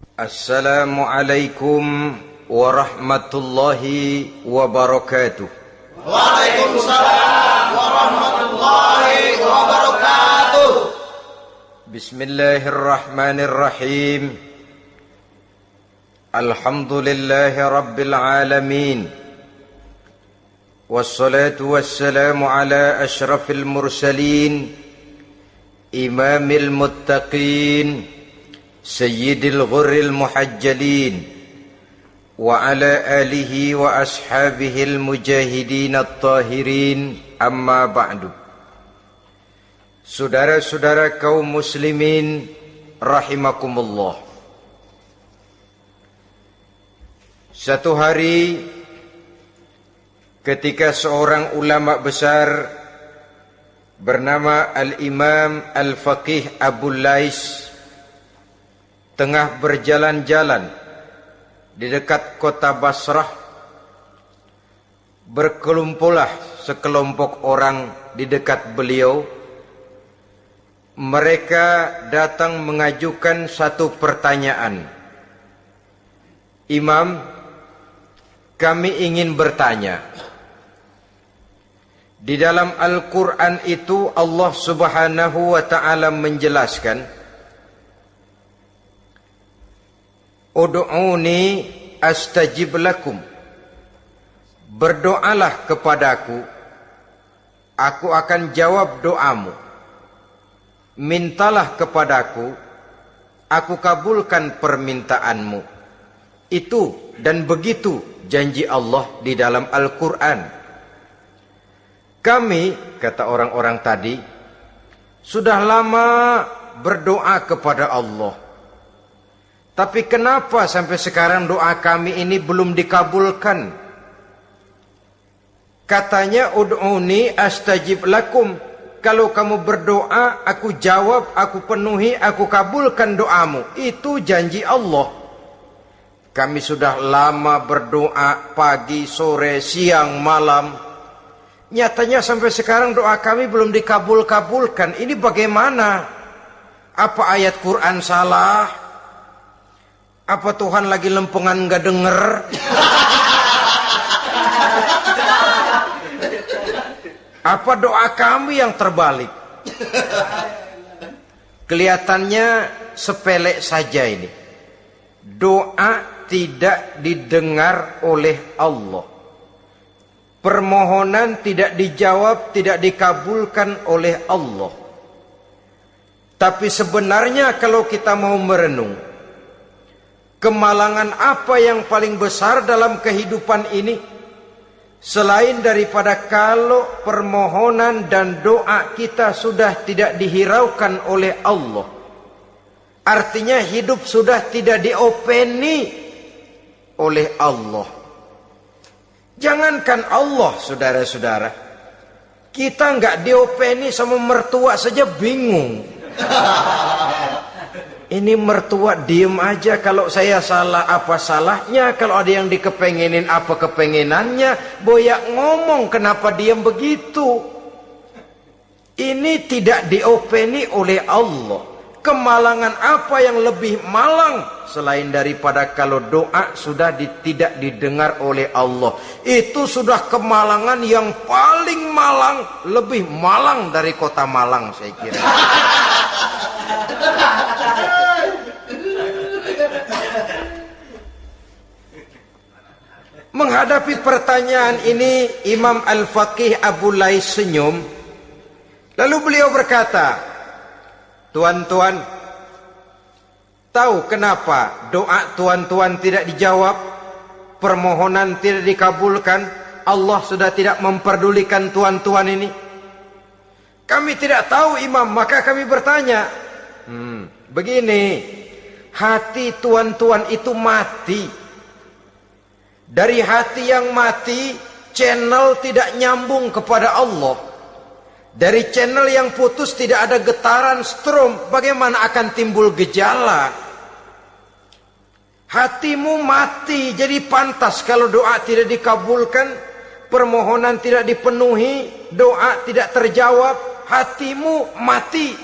Assalamualaikum warahmatullahi wabarakatuh. Waalaikumsalam warahmatullahi wabarakatuh. Bismillahirrahmanirrahim. Alhamdulillahi rabbil alamin. Wassalatu wassalamu ala ashrafil mursalin, imamil muttaqin, sayyidil ghurril muhajjalin, wa ala alihi wa ashabihil mujahidin at-tahirin, amma ba'du. Saudara-saudara kaum muslimin rahimakumullah. Satu hari ketika seorang ulama besar bernama Al-Imam Al-Faqih Abu Lais tengah berjalan-jalan di dekat kota Basrah, berkelumpulah sekelompok orang di dekat beliau. Mereka datang mengajukan satu pertanyaan. Imam, kami ingin bertanya. Di dalam Al-Quran itu Allah Subhanahu wa ta'ala menjelaskan, Ud'uni astajib lakum. Berdoalah kepadaku, aku akan jawab doamu. Mintalah kepadaku, aku kabulkan permintaanmu. Itu dan begitu janji Allah di dalam Al-Quran. Kami, kata orang-orang tadi, sudah lama berdoa kepada Allah. Tapi kenapa sampai sekarang doa kami ini belum dikabulkan? Katanya, ud'uni astajib lakum. Kalau kamu berdoa, aku jawab, aku penuhi, aku kabulkan doamu. Itu janji Allah. Kami sudah lama berdoa pagi, sore, siang, malam. Nyatanya sampai sekarang doa kami belum dikabulkan. Ini bagaimana? Apa ayat Quran salah? Apa Tuhan lagi lempengan gak denger? Apa doa kami yang terbalik? Kelihatannya sepele saja ini. Doa tidak didengar oleh Allah. Permohonan tidak dijawab, tidak dikabulkan oleh Allah. Tapi sebenarnya kalau kita mau merenung, kemalangan apa yang paling besar dalam kehidupan ini selain daripada kalau permohonan dan doa kita sudah tidak dihiraukan oleh Allah? Artinya hidup sudah tidak diopeni oleh Allah. Jangankan Allah, saudara-saudara, kita nggak diopeni sama mertua saja bingung. Ini mertua diem aja, kalau saya salah apa salahnya, kalau ada yang dikepengenin apa kepengenannya, boyak ngomong kenapa diem begitu. Ini tidak diopeni oleh Allah. Kemalangan apa yang lebih malang selain daripada kalau doa sudah tidak didengar oleh Allah. Itu sudah kemalangan yang paling malang, lebih malang dari kota Malang saya kira. Menghadapi pertanyaan ini, Imam Al-Faqih Abu Lais senyum. Lalu beliau berkata, tuan-tuan, tahu kenapa doa tuan-tuan tidak dijawab, permohonan tidak dikabulkan? Allah sudah tidak memperdulikan tuan-tuan ini. Kami tidak tahu, Imam, maka kami bertanya. Begini, hati tuan-tuan itu mati. Dari hati yang mati, channel tidak nyambung kepada Allah. Dari channel yang putus tidak ada getaran strom, bagaimana akan timbul gejala? Hatimu mati, jadi pantas kalau doa tidak dikabulkan, permohonan tidak dipenuhi, doa tidak terjawab, hatimu mati.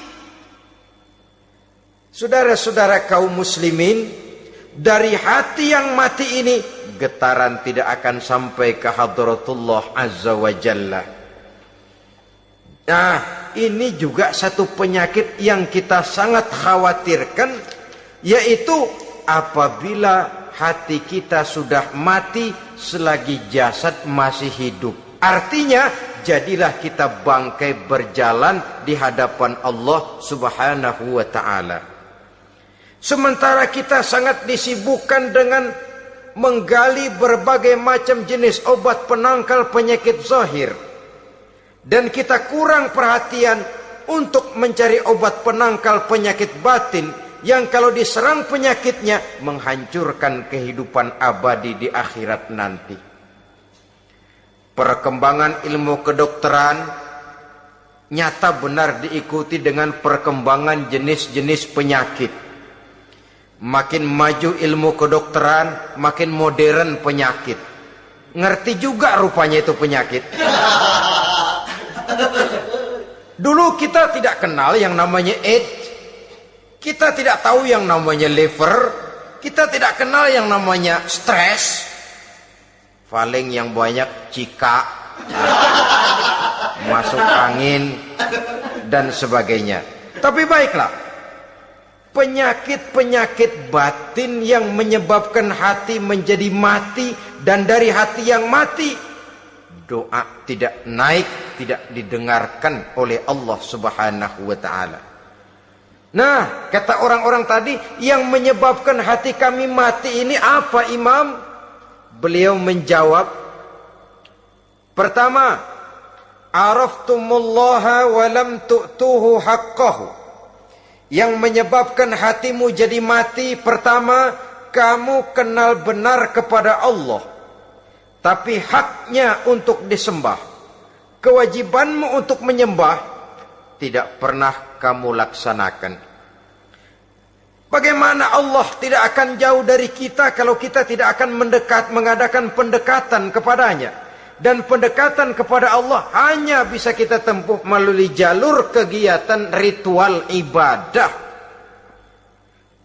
Saudara-saudara kaum muslimin, dari hati yang mati ini, getaran tidak akan sampai ke hadratullah azza wa jalla. Nah, ini juga satu penyakit yang kita sangat khawatirkan, yaitu apabila hati kita sudah mati selagi jasad masih hidup. Artinya, jadilah kita bangkai berjalan di hadapan Allah subhanahu wa ta'ala. Sementara kita sangat disibukkan dengan menggali berbagai macam jenis obat penangkal penyakit zahir, dan kita kurang perhatian untuk mencari obat penangkal penyakit batin yang kalau diserang penyakitnya menghancurkan kehidupan abadi di akhirat nanti. Perkembangan ilmu kedokteran nyata benar diikuti dengan perkembangan jenis-jenis penyakit. Makin maju ilmu kedokteran, makin modern penyakit. Ngerti juga rupanya itu penyakit. Dulu kita tidak kenal yang namanya AIDS. Kita tidak tahu yang namanya liver. Kita tidak kenal yang namanya stres. Paling yang banyak cika, masuk angin, dan sebagainya. Tapi baiklah, penyakit-penyakit batin yang menyebabkan hati menjadi mati, dan dari hati yang mati, doa tidak naik, tidak didengarkan oleh Allah subhanahu wa ta'ala. Nah, kata orang-orang tadi, yang menyebabkan hati kami mati ini apa, Imam? Beliau menjawab, pertama, araftumullaha wa lam tu'tuhu haqqahu. Yang menyebabkan hatimu jadi mati, pertama, kamu kenal benar kepada Allah, tapi haknya untuk disembah, kewajibanmu untuk menyembah, tidak pernah kamu laksanakan. Bagaimana Allah tidak akan jauh dari kita kalau kita tidak akan mengadakan pendekatan kepadanya? Dan pendekatan kepada Allah hanya bisa kita tempuh melalui jalur kegiatan ritual ibadah.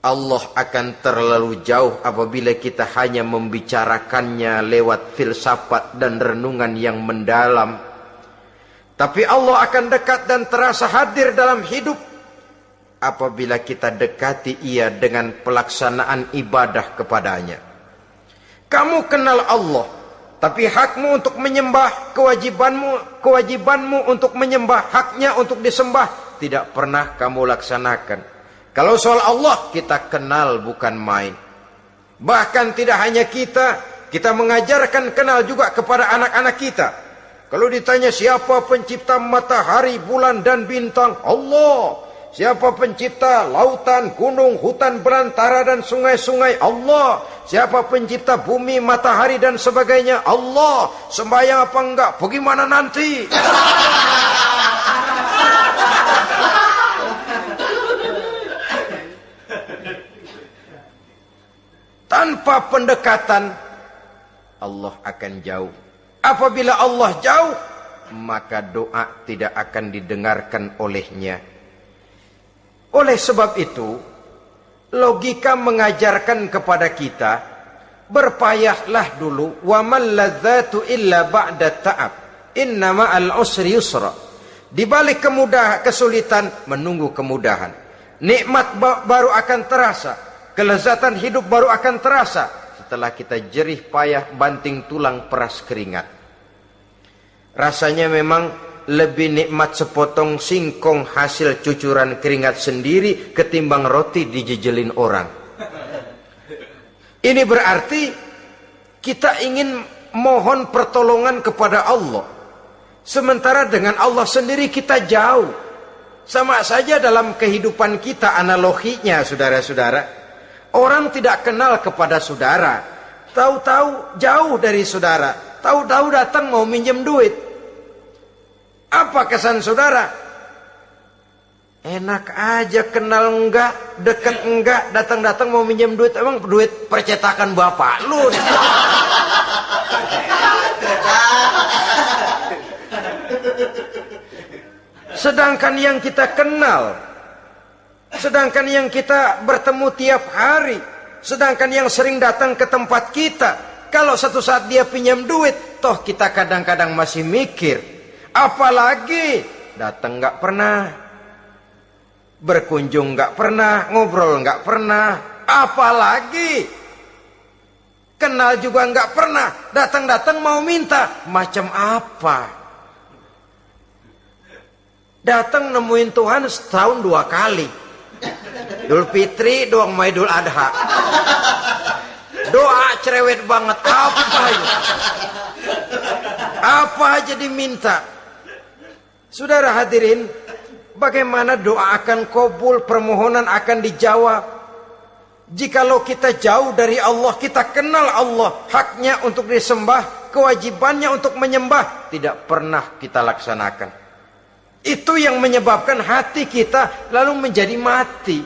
Allah akan terlalu jauh apabila kita hanya membicarakannya lewat filsafat dan renungan yang mendalam. Tapi Allah akan dekat dan terasa hadir dalam hidup apabila kita dekati ia dengan pelaksanaan ibadah kepadanya. Kamu kenal Allah, tapi hakmu untuk menyembah, kewajibanmu untuk menyembah, haknya untuk disembah, tidak pernah kamu laksanakan. Kalau soal Allah, kita kenal bukan main. Bahkan tidak hanya kita mengajarkan kenal juga kepada anak-anak kita. Kalau ditanya siapa pencipta matahari, bulan dan bintang, Allah. Siapa pencipta lautan, gunung, hutan belantara dan sungai-sungai? Allah. Siapa pencipta bumi, matahari dan sebagainya? Allah. Sembahyang apa enggak? Bagaimana nanti? Tanpa pendekatan, Allah akan jauh. Apabila Allah jauh, maka doa tidak akan didengarkan olehnya. Oleh sebab itu, logika mengajarkan kepada kita, berpayahlah dulu, wa mal ladzatu illa ba'da ta'ab, inna ma'al usri yusra. Di balik kesulitan menunggu kemudahan. Nikmat baru akan terasa, kelezatan hidup baru akan terasa setelah kita jerih payah banting tulang peras keringat. Rasanya memang lebih nikmat sepotong singkong hasil cucuran keringat sendiri ketimbang roti dijejelin orang. Ini berarti kita ingin mohon pertolongan kepada Allah, sementara dengan Allah sendiri kita jauh. Sama saja dalam kehidupan kita analoginya, saudara-saudara. Orang tidak kenal kepada saudara, tahu-tahu jauh dari saudara, tahu-tahu datang mau minjem duit. Apa kesan saudara? Enak aja, kenal enggak, dekat enggak, datang-datang mau minjem duit. Emang duit percetakan bapak lu? Sedangkan yang kita kenal, sedangkan yang kita bertemu tiap hari, Sedangkan yang sering datang ke tempat kita, kalau satu saat dia pinjam duit, toh kita kadang-kadang masih mikir. Apalagi datang nggak pernah, berkunjung nggak pernah, ngobrol nggak pernah, apalagi kenal juga nggak pernah, datang-datang mau minta, macam apa? Datang nemuin Tuhan setahun 2 kali, Idul Fitri, doang sama Idul Adha. Doa cerewet banget, apa aja diminta. Saudara hadirin, bagaimana doa akan kabul, permohonan akan dijawab? Jikalau kita jauh dari Allah, kita kenal Allah, haknya untuk disembah, kewajibannya untuk menyembah, tidak pernah kita laksanakan. Itu yang menyebabkan hati kita lalu menjadi mati.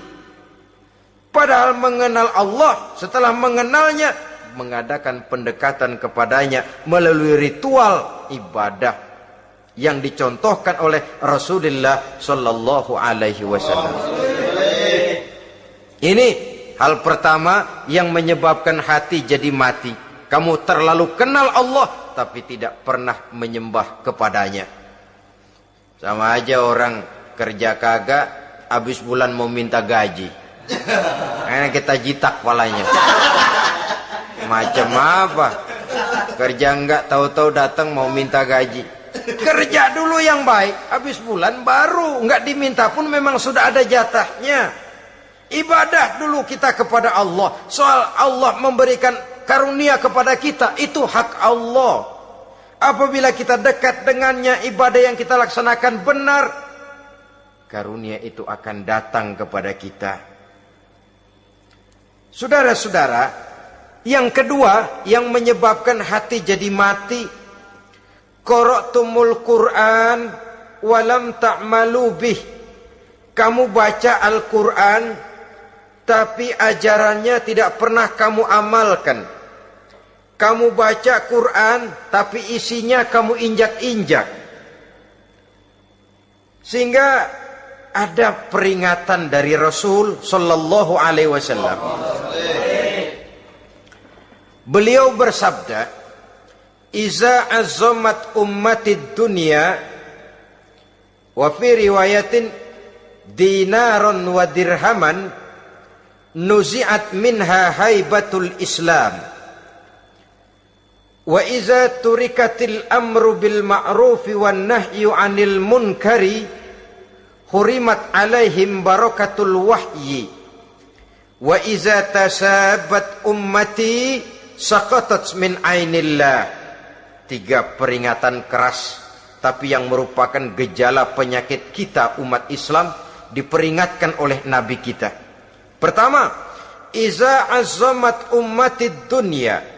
Padahal mengenal Allah, setelah mengenalnya, mengadakan pendekatan kepadanya melalui ritual ibadah yang dicontohkan oleh Rasulullah Sallallahu Alaihi Wasallam. Ini hal pertama yang menyebabkan hati jadi mati. Kamu terlalu kenal Allah tapi tidak pernah menyembah kepadanya. Sama aja orang kerja kagak, habis bulan mau minta gaji. Karena kita jitak palanya. Macam apa? Kerja enggak, tahu-tahu datang mau minta gaji. Kerja dulu yang baik, habis bulan baru enggak diminta pun memang sudah ada jatahnya. Ibadah dulu kita kepada Allah. Soal Allah memberikan karunia kepada kita, itu hak Allah. Apabila kita dekat dengannya, ibadah yang kita laksanakan benar, karunia itu akan datang kepada kita. Saudara-saudara, yang kedua yang menyebabkan hati jadi mati, qara'tumul Qur'an walam ta'malu bih. Kamu baca Al-Qur'an tapi ajarannya tidak pernah kamu amalkan. Kamu baca Quran tapi isinya kamu injak-injak. Sehingga ada peringatan dari Rasul Sallallahu Alaihi Wasallam. Beliau bersabda, "Iza azzamat ummatid dunya wa fi riwayatin dinaron wa dirhaman nuzi'at minha haibatul Islam. Wa iza turikatil amru bil ma'rufi wan nahyu 'anil munkari hurimat 'alaihim barakatul wahyi. Wa iza tasabat ummati saqatat min 'ainillah." 3 peringatan keras tapi yang merupakan gejala penyakit kita umat Islam diperingatkan oleh Nabi kita. Pertama, iza azzamat ummatid dunya.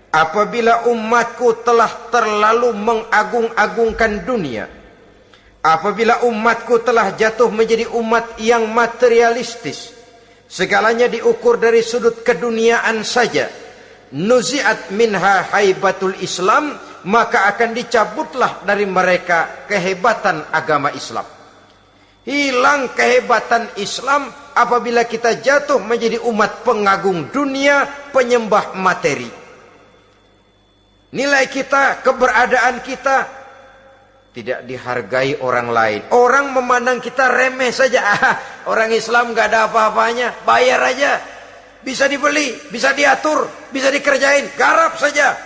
Apabila umatku telah terlalu mengagung-agungkan dunia, apabila umatku telah jatuh menjadi umat yang materialistis, segalanya diukur dari sudut keduniaan saja, nuzi'at minha haibatul Islam, maka akan dicabutlah dari mereka kehebatan agama Islam. Hilang kehebatan Islam apabila kita jatuh menjadi umat pengagung dunia, penyembah materi. Nilai kita, keberadaan kita tidak dihargai orang lain. Orang memandang kita remeh saja. Orang Islam gak ada apa-apanya, bayar aja. Bisa dibeli, bisa diatur, bisa dikerjain, garap saja.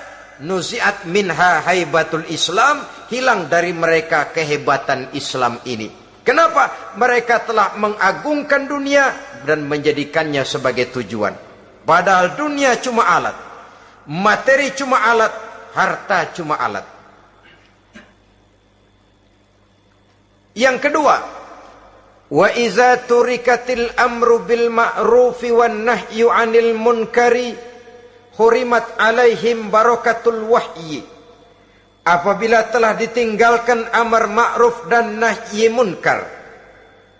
Nuzi'at minha haibatul Islam, hilang dari mereka kehebatan Islam ini. Kenapa? Mereka telah mengagungkan dunia dan menjadikannya sebagai tujuan. Padahal dunia cuma alat, materi cuma alat, harta cuma alat. Yang kedua, wa iza turikatil amru bil ma'rufi wan nahyu 'anil munkari hurimat 'alaihim barakatul wahyi. Apabila telah ditinggalkan amar ma'ruf dan nahi munkar,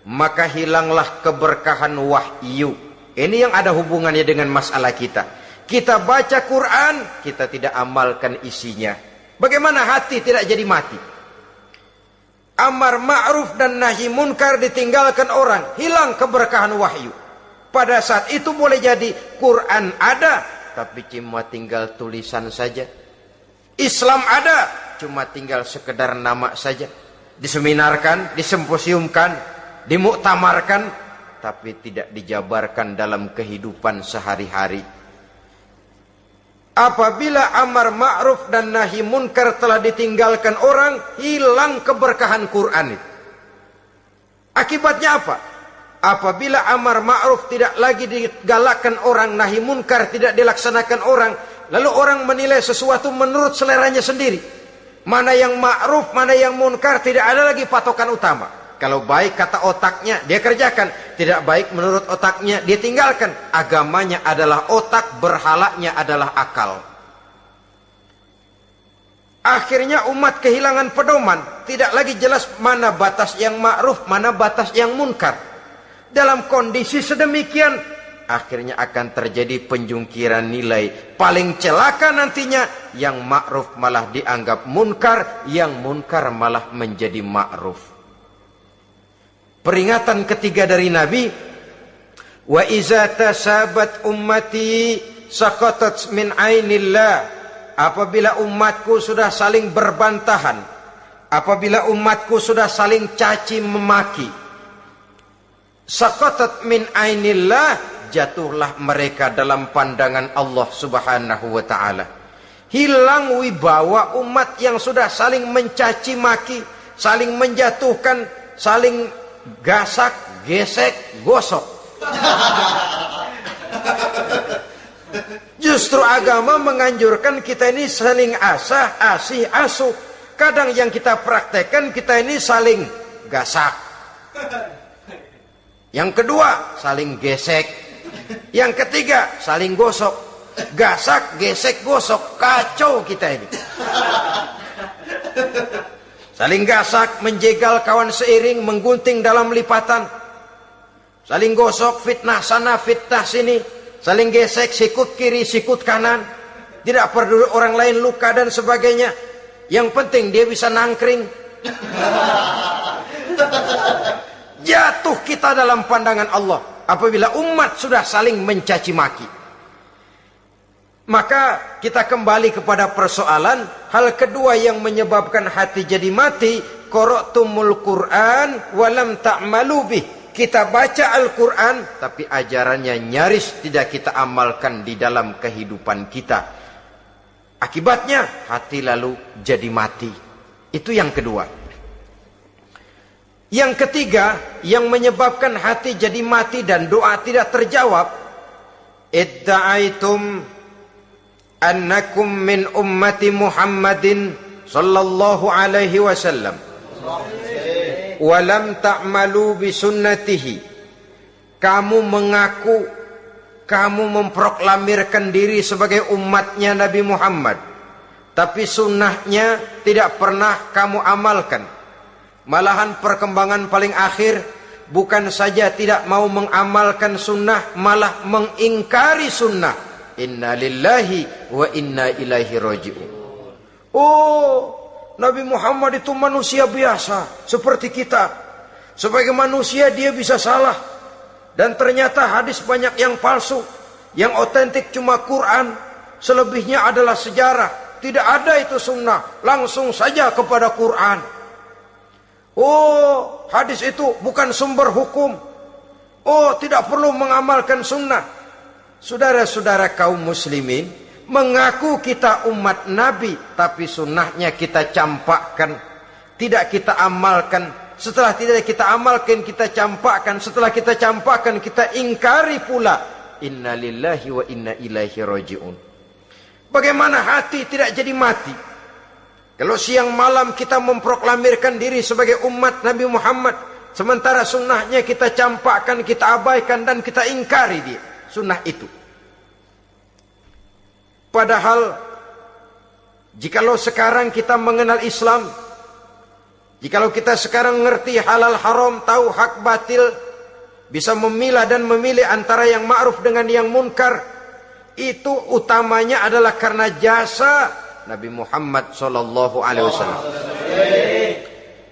maka hilanglah keberkahan wahyu. Ini yang ada hubungannya dengan masalah kita. Kita baca Quran, kita tidak amalkan isinya. Bagaimana hati tidak jadi mati? Amar ma'ruf dan nahi munkar ditinggalkan orang, hilang keberkahan wahyu. Pada saat itu boleh jadi Quran ada, tapi cuma tinggal tulisan saja. Islam ada, cuma tinggal sekedar nama saja. Diseminarkan, disimposiumkan, dimuktamarkan, tapi tidak dijabarkan dalam kehidupan sehari-hari. Apabila amar ma'ruf dan nahi munkar telah ditinggalkan orang, hilang keberkahan Quran itu. Akibatnya apa? Apabila amar ma'ruf tidak lagi digalakkan orang, nahi munkar tidak dilaksanakan orang, lalu orang menilai sesuatu menurut seleranya sendiri. Mana yang ma'ruf, mana yang munkar, tidak ada lagi patokan utama. Kalau baik kata otaknya, dia kerjakan. Tidak baik menurut otaknya, dia tinggalkan. Agamanya adalah otak, berhalanya adalah akal. Akhirnya umat kehilangan pedoman. Tidak lagi jelas mana batas yang ma'ruf, mana batas yang munkar. Dalam kondisi sedemikian, akhirnya akan terjadi penjungkiran nilai. Paling celaka nantinya, yang ma'ruf malah dianggap munkar, yang munkar malah menjadi ma'ruf. Peringatan ketiga dari Nabi, wa iza tasabat ummati saqatat min ainillah. Apabila umatku sudah saling berbantahan, apabila umatku sudah saling caci memaki, saqatat min ainillah, jatuhlah mereka dalam pandangan Allah Subhanahu wa ta'ala. Hilang wibawa umat yang sudah saling mencaci maki, saling menjatuhkan, saling gasak, gesek, gosok. Justru agama menganjurkan kita ini saling asah, asih, asuh. Kadang yang kita praktekkan, kita ini saling gasak. Yang kedua, saling gesek. Yang ketiga, saling gosok. Gasak, gesek, gosok. Kacau kita ini. Saling gasak, menjegal kawan seiring, menggunting dalam lipatan. Saling gosok, fitnah sana, fitnah sini. Saling gesek, sikut kiri, sikut kanan. Tidak peduli orang lain luka dan sebagainya. Yang penting dia bisa nangkring. Jatuh kita dalam pandangan Allah apabila umat sudah saling mencaci maki. Maka kita kembali kepada persoalan, hal kedua yang menyebabkan hati jadi mati, qara'tumul Qur'an walam ta'malu bih. Kita baca Al-Quran, tapi ajarannya nyaris tidak kita amalkan di dalam kehidupan kita. Akibatnya hati lalu jadi mati. Itu yang kedua. Yang ketiga, yang menyebabkan hati jadi mati dan doa tidak terjawab, idda'aitum annakum min ummati Muhammadin sallallahu alaihi wasallam walam ta'malu bisunnatihi. Kamu mengaku, kamu memproklamirkan diri sebagai umatnya Nabi Muhammad, tapi sunnahnya tidak pernah kamu amalkan. Malahan perkembangan paling akhir, bukan saja tidak mau mengamalkan sunnah, malah mengingkari sunnah. Inna lillahi wa inna ilaihi raji'un. Oh, Nabi Muhammad itu manusia biasa seperti kita. Sebagai manusia dia bisa salah. Dan ternyata hadis banyak yang palsu. Yang otentik cuma Quran. Selebihnya adalah sejarah. Tidak ada itu sunnah. Langsung saja kepada Quran. Oh, hadis itu bukan sumber hukum. Oh, tidak perlu mengamalkan sunnah. Saudara-saudara kaum muslimin, mengaku kita umat Nabi, tapi sunnahnya kita campakkan, tidak kita amalkan. Setelah tidak kita amalkan, kita campakkan. Setelah kita campakkan, kita ingkari pula. Inna lillahi wa inna ilaihi raji'un. Bagaimana hati tidak jadi mati? Kalau siang malam kita memproklamirkan diri sebagai umat Nabi Muhammad, sementara sunnahnya kita campakkan, kita abaikan, dan kita ingkari dia, sunnah itu. Padahal, jikalau sekarang kita mengenal Islam, jikalau kita sekarang ngerti halal haram, tahu hak batil, bisa memilah dan memilih antara yang ma'ruf dengan yang munkar, itu utamanya adalah karena jasa Nabi Muhammad sallallahu alaihi wasallam.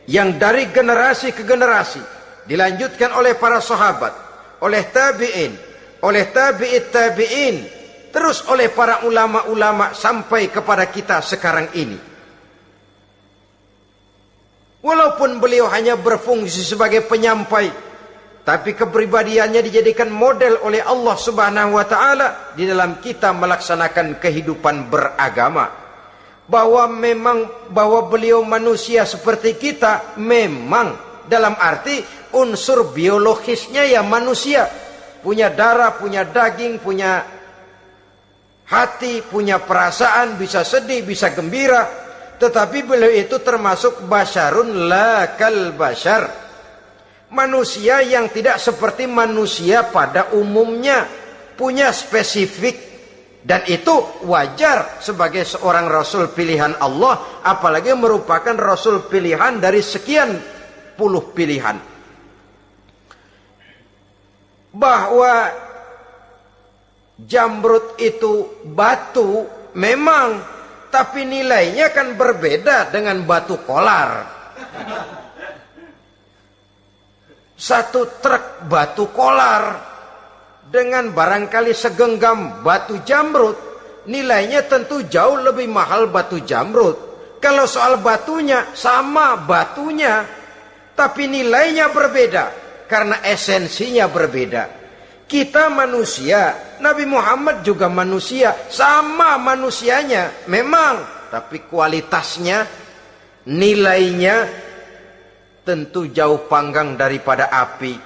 Yang dari generasi ke generasi dilanjutkan oleh para sahabat, oleh tabi'in, oleh tabi'in, terus oleh para ulama-ulama sampai kepada kita sekarang ini. Walaupun beliau hanya berfungsi sebagai penyampai, tapi kepribadiannya dijadikan model oleh Allah Subhanahu wa taala di dalam kita melaksanakan kehidupan beragama. Bahwa beliau manusia seperti kita, memang dalam arti unsur biologisnya ya manusia, punya darah, punya daging, punya hati, punya perasaan, bisa sedih, bisa gembira, tetapi beliau itu termasuk basyarun la kal basyar, manusia yang tidak seperti manusia pada umumnya, punya spesifik. Dan itu wajar sebagai seorang Rasul pilihan Allah, apalagi merupakan Rasul pilihan dari sekian puluh pilihan. Bahwa jamrud itu batu memang, tapi nilainya kan berbeda dengan batu kolar. Satu truk batu kolar dengan barangkali segenggam batu jamrud, nilainya tentu jauh lebih mahal batu jamrud. Kalau soal batunya, sama batunya, tapi nilainya berbeda karena esensinya berbeda. Kita manusia, Nabi Muhammad juga manusia, sama manusianya memang, tapi kualitasnya, nilainya tentu jauh panggang daripada api.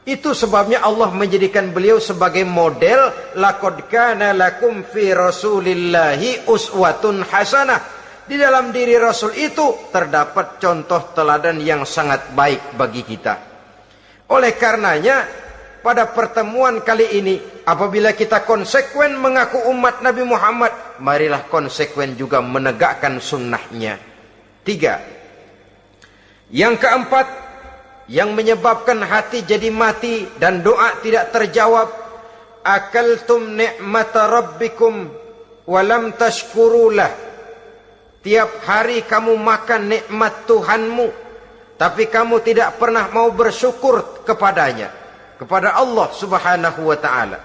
Itu sebabnya Allah menjadikan beliau sebagai model. Laqad kana lakum fi rasulillahi uswatun hasanah. Di dalam diri Rasul itu terdapat contoh teladan yang sangat baik bagi kita. Oleh karenanya, pada pertemuan kali ini, apabila kita konsekuen mengaku umat Nabi Muhammad, marilah konsekuen juga menegakkan sunnahnya. 3. Yang keempat, yang menyebabkan hati jadi mati dan doa tidak terjawab, akaltum ni'mata rabbikum walam tashkurulah. Tiap hari kamu makan nikmat Tuhanmu, tapi kamu tidak pernah mau bersyukur kepadanya, kepada Allah Subhanahu wa ta'ala.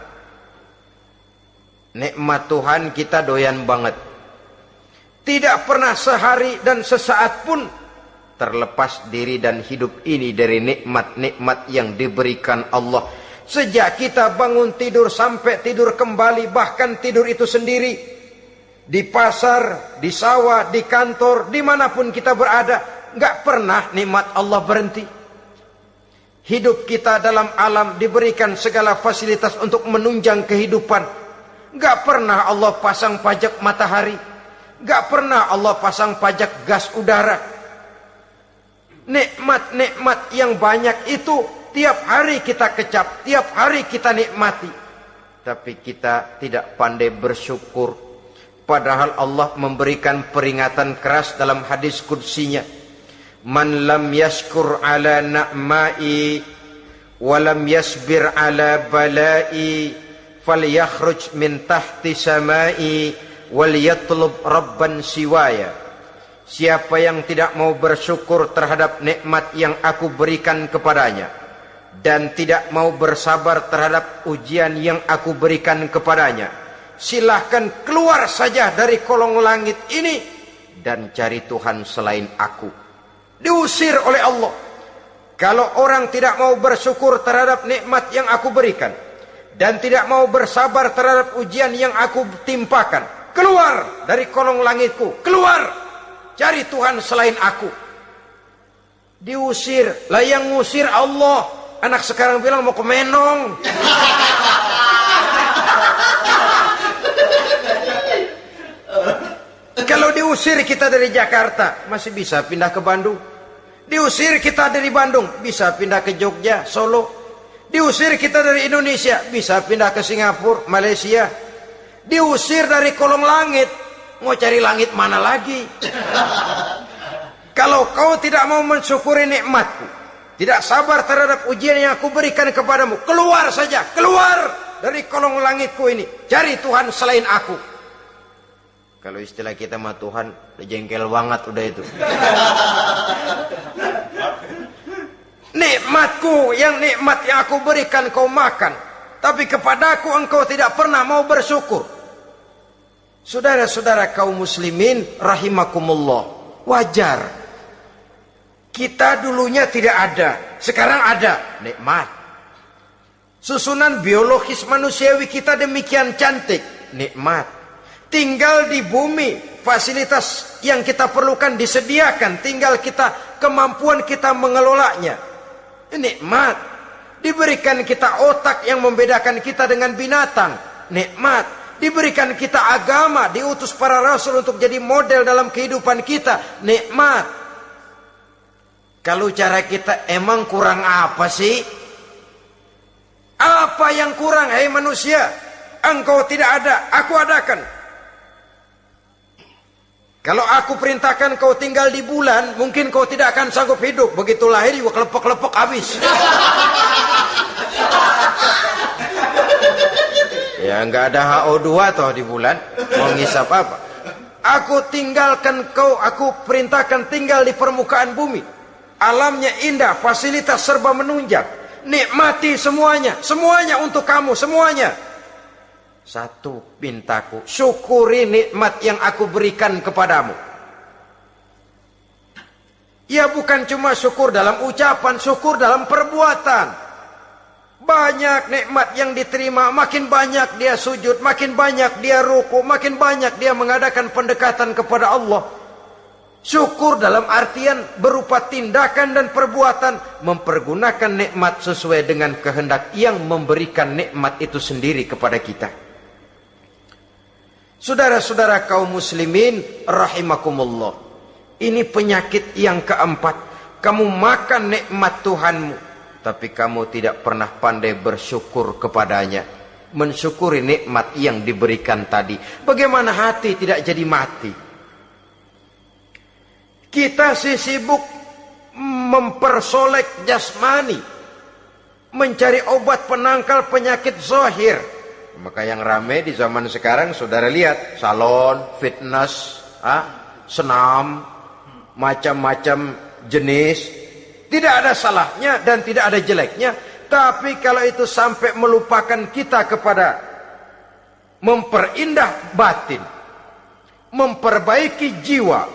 Nikmat Tuhan kita doyan banget, tidak pernah sehari dan sesaat pun terlepas diri dan hidup ini dari nikmat-nikmat yang diberikan Allah. Sejak kita bangun tidur sampai tidur kembali, bahkan tidur itu sendiri, di pasar, di sawah, di kantor, dimanapun kita berada, nggak pernah nikmat Allah berhenti. Hidup kita dalam alam diberikan segala fasilitas untuk menunjang kehidupan. Nggak pernah Allah pasang pajak matahari, nggak pernah Allah pasang pajak gas udara. Nikmat-nikmat yang banyak itu tiap hari kita kecap, tiap hari kita nikmati, tapi kita tidak pandai bersyukur. Padahal Allah memberikan peringatan keras dalam hadis qudsinya, man lam yashkur ala na'mai wa lam yasbir ala balai falyakhruj min tahti samai wal yatlub rabban siwaya. Siapa yang tidak mau bersyukur terhadap nikmat yang aku berikan kepadanya dan tidak mau bersabar terhadap ujian yang aku berikan kepadanya, silahkan keluar saja dari kolong langit ini dan cari Tuhan selain aku. Diusir oleh Allah. Kalau orang tidak mau bersyukur terhadap nikmat yang aku berikan dan tidak mau bersabar terhadap ujian yang aku timpakan, keluar dari kolong langitku, keluar, cari Tuhan selain aku. Diusir. Lah yang ngusir Allah. Anak sekarang bilang mau ke Menong. Kalau diusir kita dari Jakarta, masih bisa pindah ke Bandung. Diusir kita dari Bandung, bisa pindah ke Jogja, Solo. Diusir kita dari Indonesia, bisa pindah ke Singapura, Malaysia. Diusir dari kolong langit, mau cari langit mana lagi? Kalau kau tidak mau mensyukuri nikmatku, tidak sabar terhadap ujian yang aku berikan kepadamu, keluar saja, keluar dari kolong langitku ini, cari Tuhan selain aku. Kalau istilah kita mah Tuhan udah jengkel banget udah itu. Nikmatku, yang nikmat yang aku berikan kau makan, tapi kepadaku engkau tidak pernah mau bersyukur. Saudara-saudara kaum muslimin rahimakumullah, wajar. Kita dulunya tidak ada, sekarang ada, nikmat. Susunan biologis manusiawi kita demikian cantik, nikmat. Tinggal di bumi, fasilitas yang kita perlukan disediakan, tinggal kemampuan kita mengelolanya. Nikmat. Diberikan kita otak yang membedakan kita dengan binatang, nikmat. Diberikan kita agama, diutus para rasul untuk jadi model dalam kehidupan kita, nikmat. Kalau cara kita emang kurang apa sih? Apa yang kurang, hai manusia? Engkau tidak ada, aku adakan. Kalau aku perintahkan kau tinggal di bulan, mungkin kau tidak akan sanggup hidup. Begitu lahir juga kelepek-kelepek habis. Ya nggak ada HO2 toh di bulan, mau ngisap apa? Aku perintahkan tinggal di permukaan bumi. Alamnya indah, fasilitas serba menunjang. Nikmati semuanya, semuanya untuk kamu, semuanya. Satu pintaku, syukuri nikmat yang aku berikan kepadamu. Ya bukan cuma syukur dalam ucapan, syukur dalam perbuatan. Banyak nikmat yang diterima, makin banyak dia sujud, makin banyak dia ruku, makin banyak dia mengadakan pendekatan kepada Allah. Syukur dalam artian berupa tindakan dan perbuatan, mempergunakan nikmat sesuai dengan kehendak yang memberikan nikmat itu sendiri kepada kita. Saudara-saudara kaum muslimin rahimakumullah, ini penyakit yang keempat. Kamu makan nikmat Tuhanmu, tapi kamu tidak pernah pandai bersyukur kepadanya, mensyukuri nikmat yang diberikan tadi. Bagaimana hati tidak jadi mati? Kita sibuk mempersolek jasmani, mencari obat penangkal penyakit zahir. Maka yang ramai di zaman sekarang, saudara lihat, salon, fitness, senam, macam-macam jenis. Tidak ada salahnya dan tidak ada jeleknya. Tapi kalau itu sampai melupakan kita kepada memperindah batin, memperbaiki jiwa,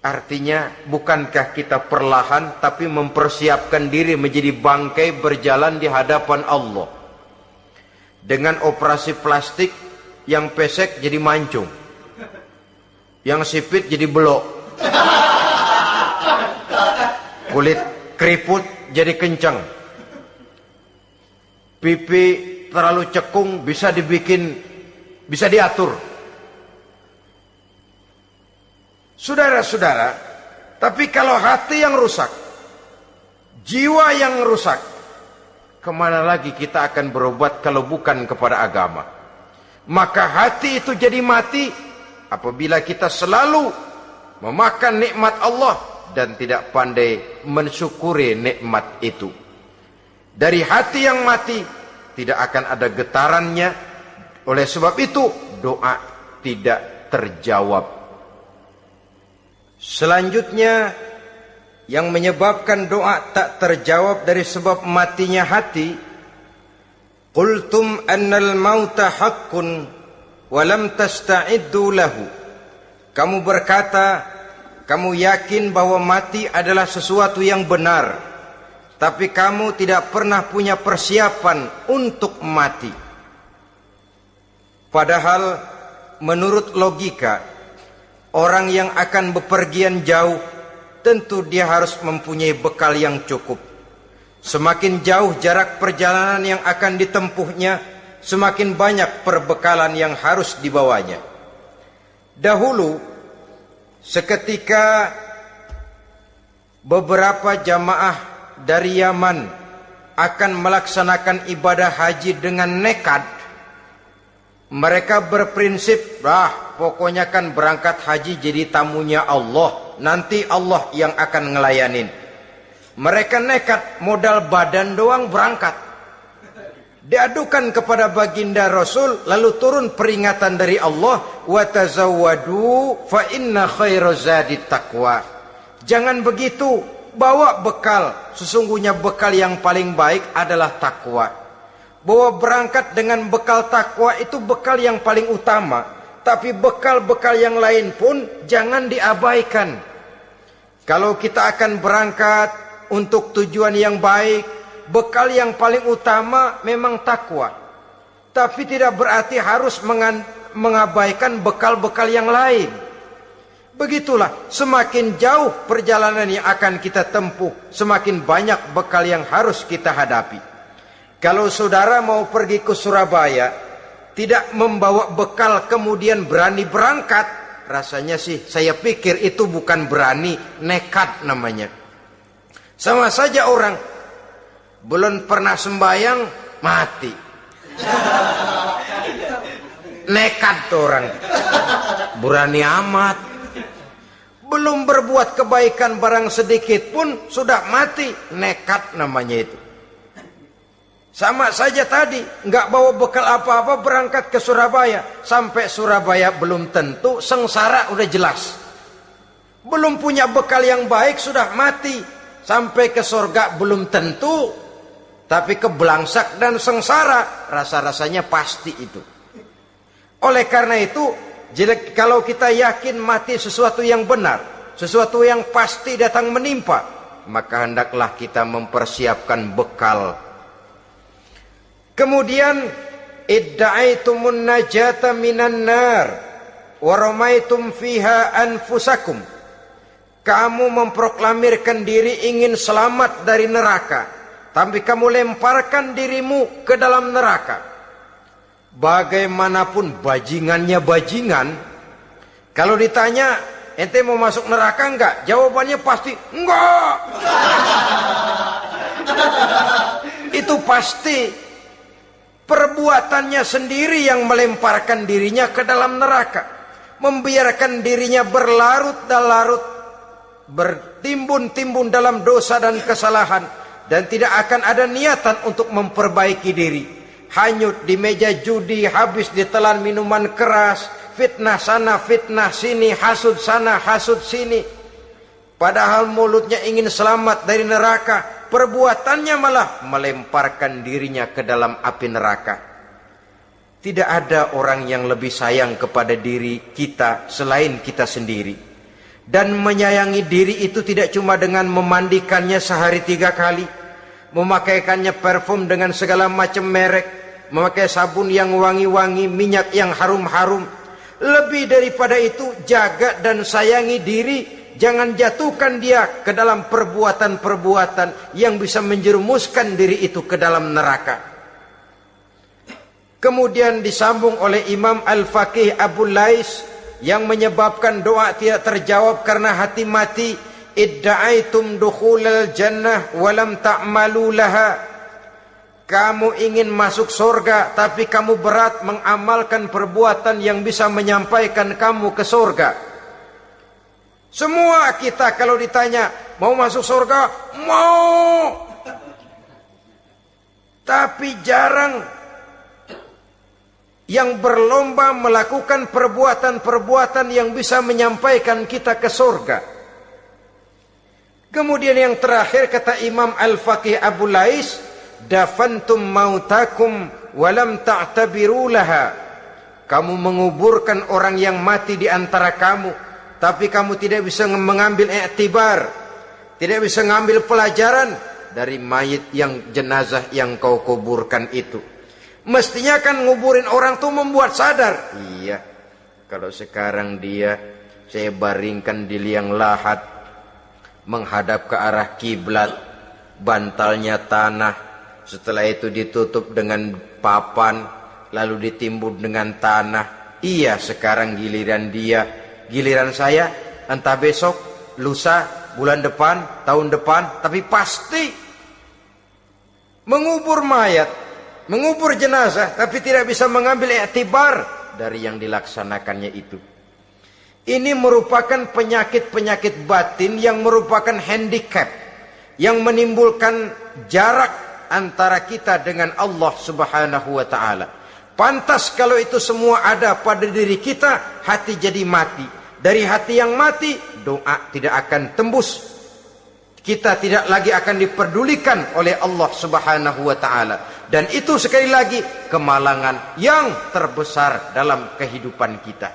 artinya bukankah kita perlahan tapi mempersiapkan diri menjadi bangkai berjalan di hadapan Allah. Dengan operasi plastik, yang pesek jadi mancung, yang sipit jadi belok, kulit keriput jadi kencang, pipi terlalu cekung bisa diatur. Saudara-saudara, tapi kalau hati yang rusak, jiwa yang rusak, kemana lagi kita akan berobat kalau bukan kepada agama? Maka hati itu jadi mati apabila kita selalu memakan nikmat Allah dan tidak pandai mensyukuri nikmat itu. Dari hati yang mati tidak akan ada getarannya. Oleh sebab itu doa tidak terjawab. Selanjutnya yang menyebabkan doa tak terjawab dari sebab matinya hati, qultum annal mauta haqqun wa lam tasta'iddu lahu. Kamu berkata, kamu yakin bahwa mati adalah sesuatu yang benar, tapi kamu tidak pernah punya persiapan untuk mati. Padahal menurut logika, orang yang akan bepergian jauh tentu dia harus mempunyai bekal yang cukup. Semakin jauh jarak perjalanan yang akan ditempuhnya, semakin banyak perbekalan yang harus dibawanya. Dahulu, seketika beberapa jamaah dari Yaman akan melaksanakan ibadah haji dengan nekat, mereka berprinsip, pokoknya kan berangkat haji jadi tamunya Allah, nanti Allah yang akan ngelayanin. Mereka nekat, modal badan doang berangkat. Diadukan kepada baginda Rasul, lalu turun peringatan dari Allah, wa tazawwadu fa inna khairaz zadi taqwa. Jangan begitu, bawa bekal. Sesungguhnya bekal yang paling baik adalah takwa. bahwa berangkat dengan bekal takwa itu bekal yang paling utama, tapi bekal-bekal yang lain pun jangan diabaikan. Kalau kita akan berangkat untuk tujuan yang baik, bekal yang paling utama memang takwa, tapi tidak berarti harus mengabaikan bekal-bekal yang lain. Begitulah, semakin jauh perjalanan yang akan kita tempuh, semakin banyak bekal yang harus kita hadapi. Kalau saudara mau pergi ke Surabaya, tidak membawa bekal kemudian berani berangkat, rasanya sih saya pikir itu bukan berani, nekat namanya. Sama saja orang belum pernah sembahyang mati, nekat tuh orang, berani amat. Belum berbuat kebaikan barang sedikit pun sudah mati, nekat namanya itu. Sama saja tadi, nggak bawa bekal apa-apa berangkat ke Surabaya. Sampai Surabaya belum tentu, sengsara udah jelas. Belum punya bekal yang baik sudah mati. Sampai ke surga belum tentu. Tapi kebelangsak dan sengsara, rasa-rasanya pasti itu. Oleh karena itu, kalau kita yakin mati sesuatu yang benar, sesuatu yang pasti datang menimpa, maka hendaklah kita mempersiapkan bekal. Kemudian idda'aitumun najata minan nar wa ramaitum fiha anfusakum. Kamu memproklamirkan diri ingin selamat dari neraka, tapi kamu lemparkan dirimu ke dalam neraka. Bagaimanapun bajingannya bajingan, kalau ditanya ente mau masuk neraka enggak? Jawabannya pasti enggak. Itu pasti. Perbuatannya sendiri yang melemparkan dirinya ke dalam neraka, membiarkan dirinya berlarut-larut, bertimbun-timbun dalam dosa dan kesalahan, dan tidak akan ada niatan untuk memperbaiki diri. Hanyut di meja judi, habis ditelan minuman keras, fitnah sana fitnah sini, hasud sana hasud sini. Padahal mulutnya ingin selamat dari neraka, perbuatannya malah melemparkan dirinya ke dalam api neraka. Tidak ada orang yang lebih sayang kepada diri kita selain kita sendiri. Dan menyayangi diri itu tidak cuma dengan memandikannya sehari 3 kali, memakaikannya parfum dengan segala macam merek, memakai sabun yang wangi-wangi, minyak yang harum-harum. Lebih daripada itu, jaga dan sayangi diri. Jangan jatuhkan dia ke dalam perbuatan-perbuatan yang bisa menjerumuskan diri itu ke dalam neraka. Kemudian disambung oleh Imam Al-Faqih Abu Lais yang menyebabkan doa tidak terjawab karena hati mati. Idda'aitum dukhulal jannah walam ta'malu laha. Kamu ingin masuk surga, tapi kamu berat mengamalkan perbuatan yang bisa menyampaikan kamu ke surga. Semua kita kalau ditanya mau masuk surga, mau. Tapi jarang yang berlomba melakukan perbuatan-perbuatan yang bisa menyampaikan kita ke surga. Kemudian yang terakhir kata Imam Al-Faqih Abu Lais, dafantum mautakum walam ta'tabiru laha. Kamu menguburkan orang yang mati di antara kamu, tapi kamu tidak bisa mengambil iktibar, tidak bisa mengambil pelajaran dari mayit yang jenazah yang kau kuburkan itu. Mestinya kan nguburin orang tuh membuat sadar. Iya, kalau sekarang dia saya baringkan di liang lahat, menghadap ke arah kiblat, bantalnya tanah, setelah itu ditutup dengan papan, lalu ditimbun dengan tanah. Iya, sekarang giliran dia. Giliran saya, entah besok, lusa, bulan depan, tahun depan, tapi pasti mengubur mayat, mengubur jenazah, tapi tidak bisa mengambil iktibar dari yang dilaksanakannya itu. Ini merupakan penyakit-penyakit batin yang merupakan handicap, yang menimbulkan jarak antara kita dengan Allah Subhanahu wa ta'ala. Pantas kalau itu semua ada pada diri kita, hati jadi mati. Dari hati yang mati, doa tidak akan tembus. Kita tidak lagi akan diperdulikan oleh Allah Subhanahu wa ta'ala. Dan itu sekali lagi kemalangan yang terbesar dalam kehidupan kita.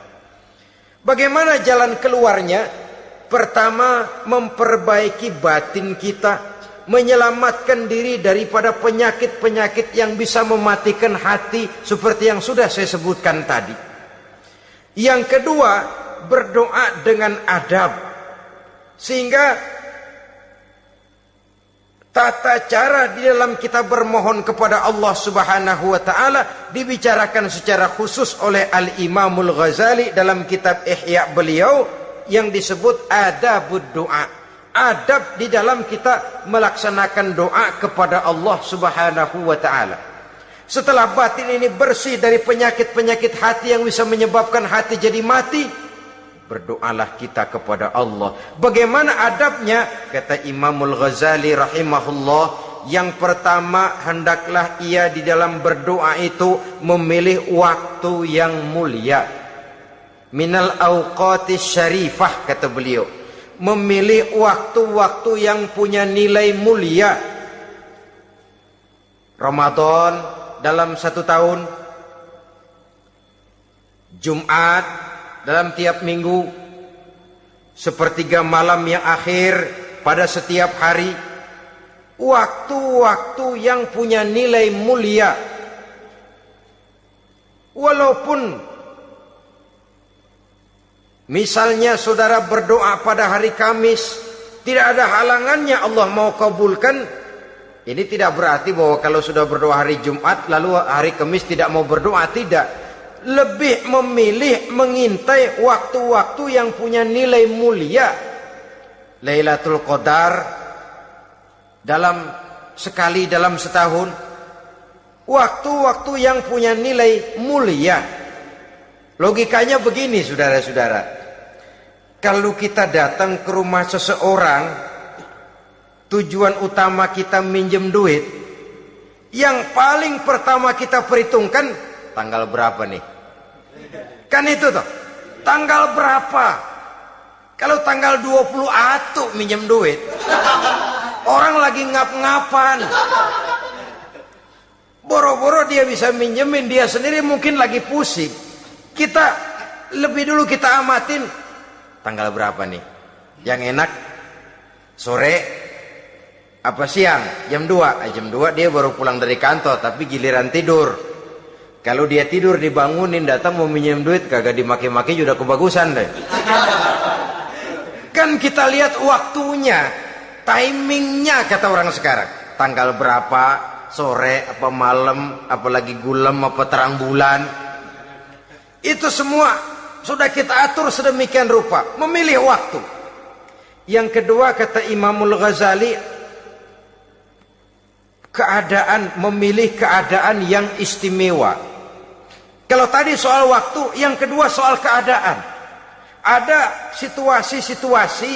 Bagaimana jalan keluarnya? Pertama, memperbaiki batin kita, menyelamatkan diri daripada penyakit-penyakit yang bisa mematikan hati seperti yang sudah saya sebutkan tadi. Yang kedua, berdoa dengan adab, sehingga tata cara di dalam kita bermohon kepada Allah Subhanahu wa taala dibicarakan secara khusus oleh Al-Imamul Ghazali dalam kitab Ihya beliau yang disebut adabud doa. Adab di dalam kita melaksanakan doa kepada Allah Subhanahu wa taala. Setelah batin ini bersih dari penyakit-penyakit hati yang bisa menyebabkan hati jadi mati, berdoalah kita kepada Allah. Bagaimana adabnya? Kata Imamul Ghazali rahimahullah, yang pertama hendaklah ia di dalam berdoa itu memilih waktu yang mulia. Minal awqatis syarifah, kata beliau. Memilih waktu-waktu yang punya nilai mulia. Ramadan dalam 1 tahun, Jumat dalam tiap minggu, sepertiga malam yang akhir pada setiap hari. Waktu-waktu yang punya nilai mulia. Walaupun misalnya saudara berdoa pada hari Kamis, tidak ada halangannya Allah mau kabulkan. Ini tidak berarti bahwa kalau sudah berdoa hari Jumat lalu hari Kamis tidak mau berdoa, tidak. Lebih memilih mengintai waktu-waktu yang punya nilai mulia. Lailatul Qadar sekali dalam setahun. Waktu-waktu yang punya nilai mulia. Logikanya begini, saudara-saudara. Kalau kita datang ke rumah seseorang, tujuan utama kita minjem duit, yang paling pertama kita perhitungkan tanggal berapa nih? Kan itu toh, tanggal berapa? Kalau tanggal 20 atuh minjem duit, orang lagi ngap-ngapan, boro-boro dia bisa minjemin, dia sendiri mungkin lagi pusing. Kita lebih dulu kita amatin tanggal berapa nih? Yang enak sore apa siang? Jam 2. Jam 2 dia baru pulang dari kantor, tapi giliran tidur. Kalau dia tidur dibangunin datang mau minjem duit, kagak dimaki-maki juga kebagusan deh. Kan kita lihat waktunya, timingnya kata orang sekarang. Tanggal berapa, sore apa malam, apalagi gulem apa terang bulan. Itu semua sudah kita atur sedemikian rupa, memilih waktu. Yang kedua kata Imamul Ghazali, memilih keadaan yang istimewa. Kalau tadi soal waktu, yang kedua soal keadaan. Ada situasi-situasi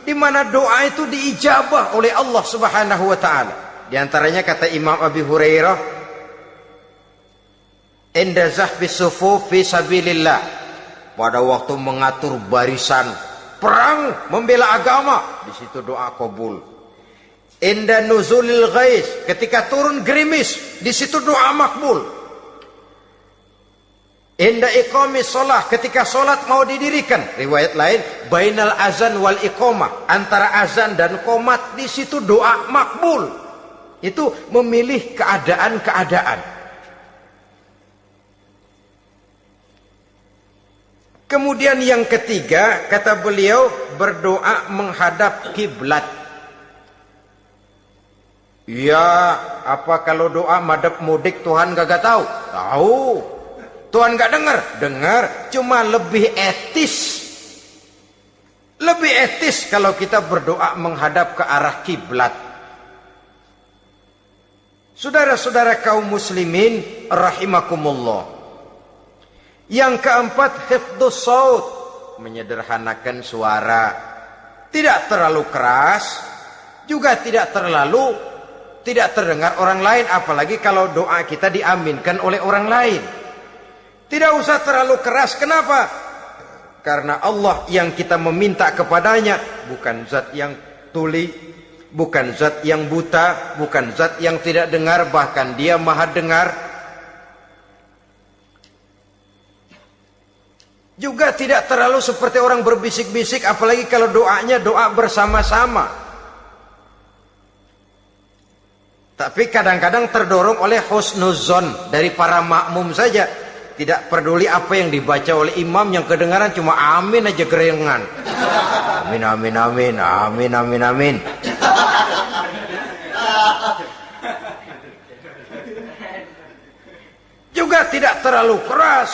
di mana doa itu diijabah oleh Allah Subhanahu wa taala. Di antaranya kata Imam Abi Hurairah, "Inda zahbis sufuf fi sabilillah." Pada waktu mengatur barisan perang membela agama, di situ doa kabul. Inda nuzulil ghais, ketika turun gerimis, di situ doa makbul. Inda iqamis shalah, ketika salat mau didirikan, riwayat lain bainal azan wal iqamah, antara azan dan qomat, di situ doa makbul. Itu memilih keadaan-keadaan. Kemudian yang ketiga kata beliau, berdoa menghadap kiblat. Ya, apa kalau doa madhab mudik Tuhan gak tahu? Tahu. Tuhan gak dengar? Dengar, cuma lebih etis. Lebih etis kalau kita berdoa menghadap ke arah kiblat. Saudara-saudara kaum muslimin rahimakumullah. Yang keempat, hifdzus saut, menyederhanakan suara. Tidak terlalu keras, juga tidak terdengar orang lain, apalagi kalau doa kita diaminkan oleh orang lain. Tidak usah terlalu keras. Kenapa? Karena Allah yang kita meminta kepadanya bukan zat yang tuli, bukan zat yang buta, bukan zat yang tidak dengar, bahkan dia maha dengar. Juga tidak terlalu seperti orang berbisik-bisik, apalagi kalau doanya doa bersama-sama. Tapi kadang-kadang terdorong oleh husnuzon dari para makmum saja. Tidak peduli apa yang dibaca oleh imam, yang kedengaran cuma amin aja gerengan. Amin, amin, amin, amin, amin, amin. Juga tidak terlalu keras,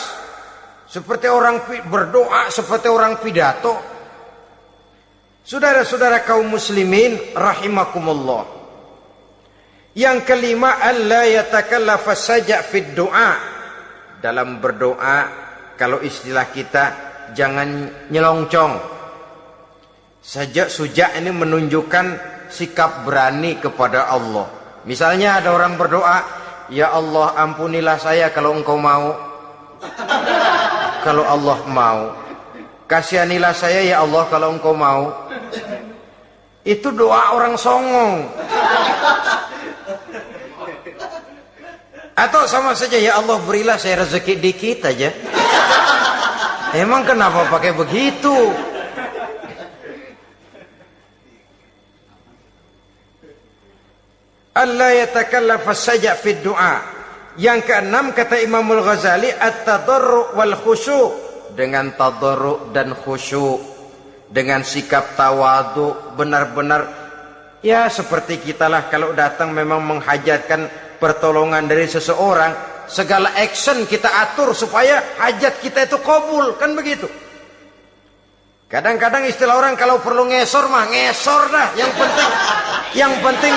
seperti orang berdoa, seperti orang pidato. Saudara-saudara kaum muslimin rahimakumullah. Yang kelima, alla yatakallafa saja' fid du'a. Dalam berdoa, kalau istilah kita, jangan nyelongcong. Sajak ini menunjukkan sikap berani kepada Allah. Misalnya ada orang berdoa, ya Allah ampunilah saya kalau engkau mau. Kalau Allah mau. Kasihanilah saya ya Allah kalau engkau mau. Itu doa orang songong. Atau sama saja, ya Allah berilah saya rezeki dikit aja. Emang kenapa pakai begitu? Allah yatakallafa saja fid du'a. Yang keenam kata Imamul Ghazali, at-tadarru' wal khusyu'. Dengan tadarru' dan khusyu', dengan sikap tawadu, benar-benar ya seperti kita lah kalau datang memang menghajatkan pertolongan dari seseorang, segala action kita atur supaya hajat kita itu kabul, kan begitu. Kadang-kadang istilah orang kalau perlu ngesor mah ngesor dah, yang penting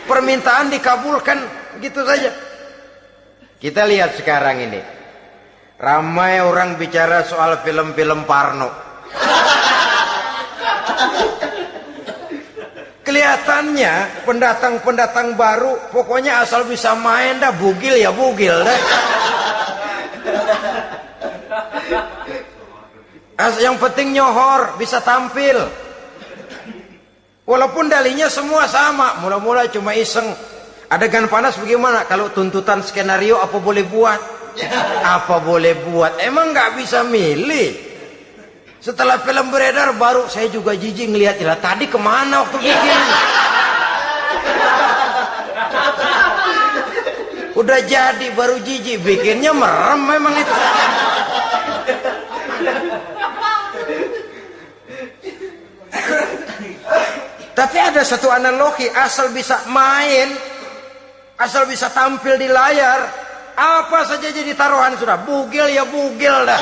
permintaan dikabulkan, gitu saja. Kita lihat sekarang ini, ramai orang bicara soal film-film Parno. Kelihatannya pendatang-pendatang baru, pokoknya asal bisa main dah, bugil ya bugil dah. Yang penting nyohor, bisa tampil. Walaupun dalihnya semua sama, mula-mula cuma iseng. Adegan panas bagaimana? Kalau tuntutan skenario apa boleh buat? Apa boleh buat? Emang nggak bisa milih. Setelah film beredar baru saya juga jijik ngelihat, ya tadi kemana waktu bikin? Udah jadi baru jijik, bikinnya merem memang itu. Tapi ada satu analogi, asal bisa main, asal bisa tampil di layar, apa saja jadi taruhan sudah. Bugil ya bugil dah,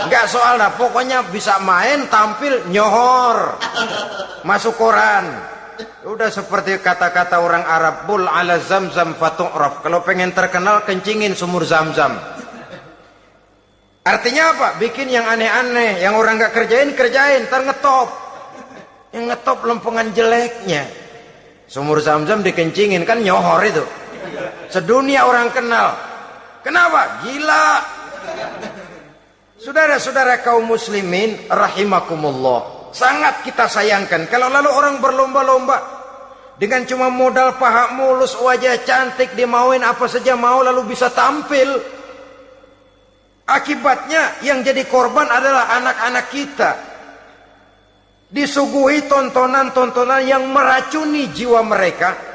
nggak soal dah, pokoknya bisa main, tampil, nyohor, masuk koran. Udah seperti kata-kata orang Arab, bul ala zamzam fatu'raf. Kalau pengen terkenal kencingin sumur Zamzam. Artinya apa? Bikin yang aneh-aneh, yang orang nggak kerjain, ntar ngetop. Yang ngetop lempengan jeleknya. Sumur Zamzam dikencingin, kan nyohor itu. Sedunia orang kenal. Kenapa? Gila. Saudara-saudara kaum muslimin rahimakumullah, sangat kita sayangkan kalau lalu orang berlomba-lomba dengan cuma modal paha mulus, wajah cantik, dimauin apa saja mau, lalu bisa tampil. Akibatnya yang jadi korban adalah anak-anak kita, disuguhi tontonan-tontonan yang meracuni jiwa mereka.